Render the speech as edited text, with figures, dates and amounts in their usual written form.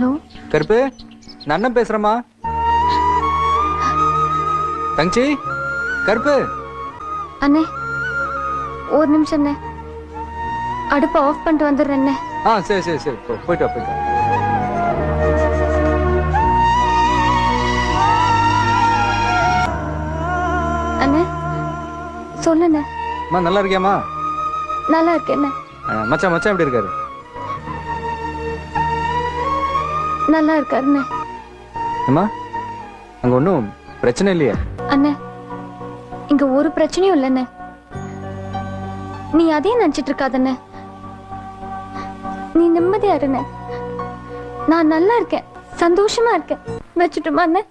Hello கருப்பு, நான் அண்ணன் பேசுறேம்மா. தங்கச்சி, கருப்பு. அண்ணே ஒரு நிமிஷம் அண்ணே, அடுப்பை ஆஃப் பண்ணிட்டு வந்துடுறேன் அண்ணே. சரி சரி சரி, போயிட்டு வா போயிட்டு வா. அண்ணே சொல்லுண்ணே. அம்மா நல்லா இருக்கியாம்மா? நல்லா இருக்கேண்ணே. மச்சான் மச்சான் எப்படி இருக்காரு? நல்லா இருக்காருண்ணே. அம்மா அங்க ஒன்றும் பிரச்சனை இல்லையா? அண்ணே இங்க ஒரு பிரச்சனையும் இல்லைண்ணே. நீ அதையும் நினைச்சிட்டு இருக்காதண்ணே. நீ நிம்மதியா இருண்ணே. நான் நல்லா இருக்கேன், சந்தோஷமா இருக்கேன். வச்சுட்டுமா அண்ணே?